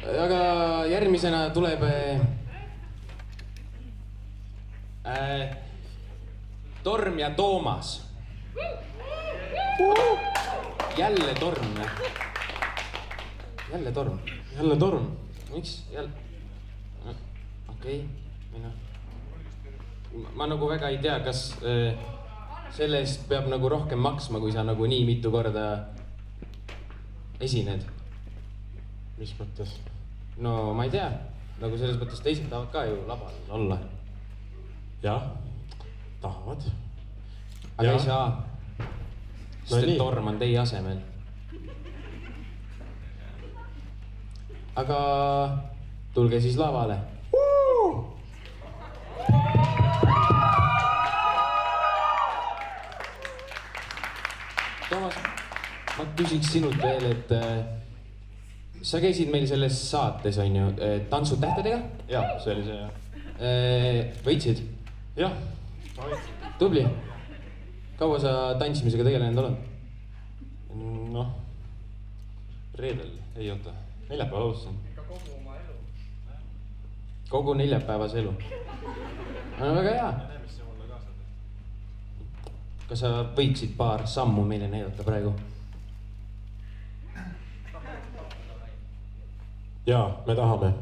aga järgmisena tuleb Torm ja Toomas. Jälle Torm. Jälle Torm. Jälle Torm. Miks? Jälle? Okei, minu. Ma nagu väga ei tea, kas selle eest peab nagu rohkem maksma, kui sa nagu nii mitu korda esined. Mis mõttes? No ma ei tea, nagu selles mõttes teised tahavad ka ju labal olla. Jah, tahavad. Aga ei saa, sest et nii. Torm on teie asemel. Aga tulge siis lavale. Toomas, ma küsiks sinult veel, et sa käisid meil selles saates, on ju, Tantsud tähtedega? Jah, see oli see, jah. Võitsid? Jah. Tubli. Kaua sa tantsimisega tegelenud oled? Noh, reedel, ei oota, neljapäeval alustasin. Kogu oma elu. Kogu neljapäevase elu? No väga hea. Kas sa võiksid paar sammu meile näidata praegu? Jaa, me tahame.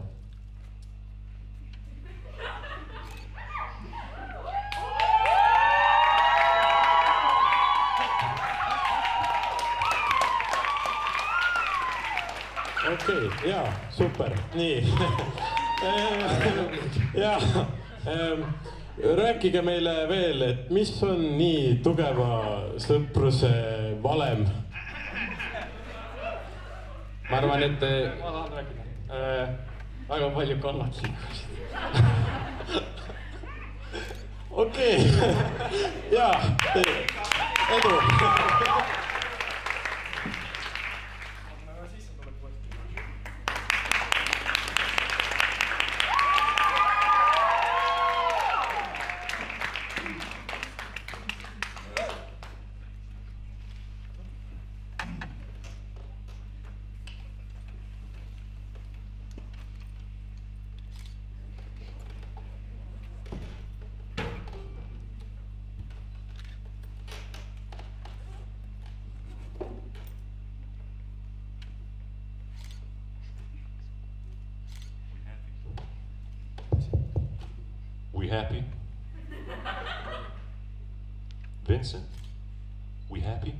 Okei, jaa, super, nii. Jaa, rääkige meile veel, et mis on nii tugeva sõpruse valem? Ma arvan, et... Ma tahan rääkida. Väga palju kannatlikkusid. Okei, jaa, edu. We happy? Vincent, we happy?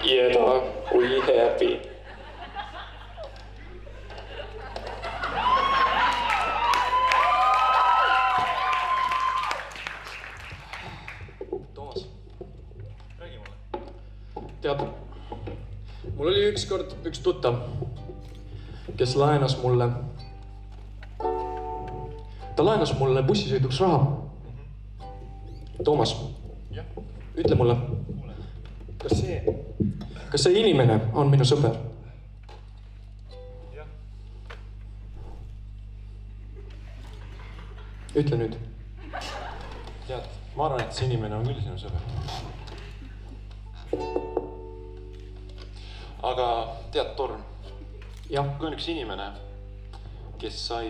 Yeah, dog, we happy. Toomas, räägi mulle. Tead, mul oli ükskord üks tuttav, kes laenas mulle. Ta laenas mulle bussisõiduks raha. Toomas, ütle mulle, kas see inimene on minu sõber? Ütle nüüd. Tead, ma arvan, et see inimene on küll sinu sõber. Aga tead, Torm, Jah, kui on üks inimene, kes sai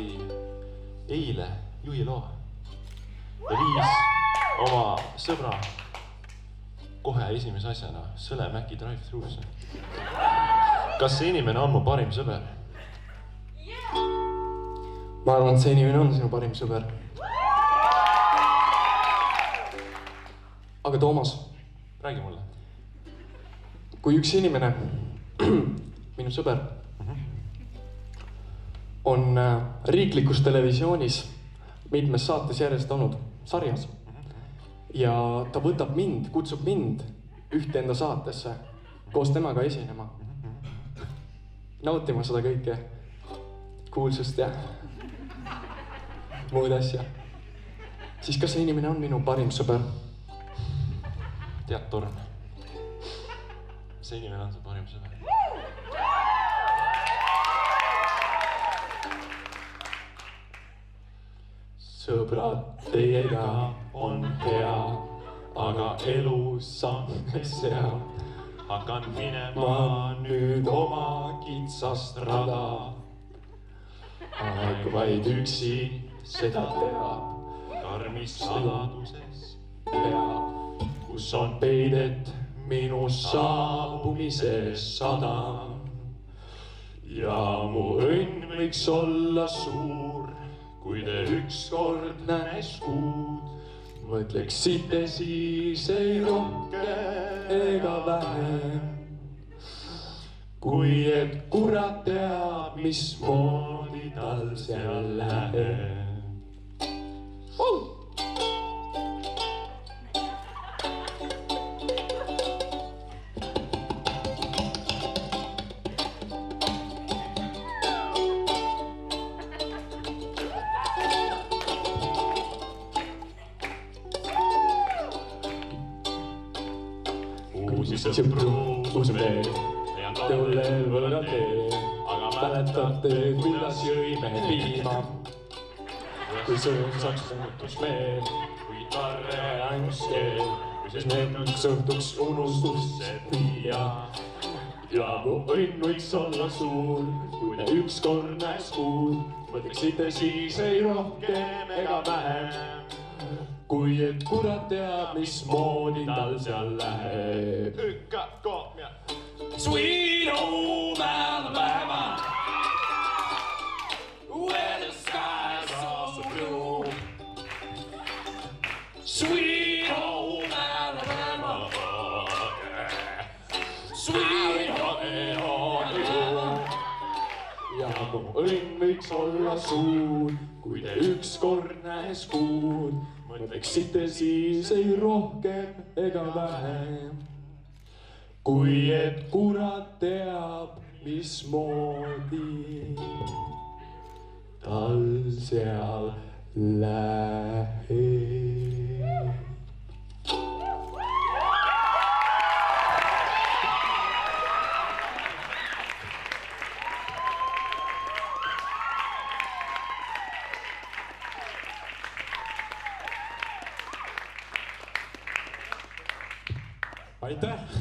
eile juhiloa ja viis oma sõbra kohe esimese asjana Sõlemäki drive-thru'sse. Kas see inimene on mu parim sõber? ma arvan, et see inimene on sinu parim sõber. Aga Toomas, Räägi mulle. kui üks inimene, minu sõber, on riiklikus televisioonis mitmes saates järjest olnud sarjas ja ta võtab mind, kutsub mind ühte enda saatesse koos temaga esinema, nautima seda kõike, kuulsust ja muud asja, siis kas see inimene on minu parim sõber? Tead, Torm, see inimene on su parim sõber. Sõbrad, teiega on hea, aga aga elus on seal. hakkan minema Ma nüüd oma kitsast rada. Aeg vaid üksi seda teab, karmis saladuses, peab, kus on peidet minu saabumise sadam. ja mu õnn võiks olla suur, kui te ükskord näes kuud. mõtleksite siis ei rohkem ega vähem, kui et kurat teab, mismoodi tal seal läheb. uusi sõpru sõpru veel, tollel võõral teel, aga mäletate, kuidas jõime piima, kui sõõmsaks muutus meel, kui tarre ainus keel, kui see neemaks õhtuks unustusse viia. ja mu õnn võiks olla suur, kui te ükskord näes kuud, mõtleksite siis ei rohkem ega vähem, kui et kurat teab, mismoodi tal seal läheb. Ykka, kom ja. Sweet home Alabama, where the skies are so blue. Sweet home Alabama, sweet home. ja mu õnn võiks olla suur, kui te ükskord näes kuud, mõtleksite siis ei rohkem ega vähem, kui et kurat teab, mismoodi tal seal läheb. aitäh!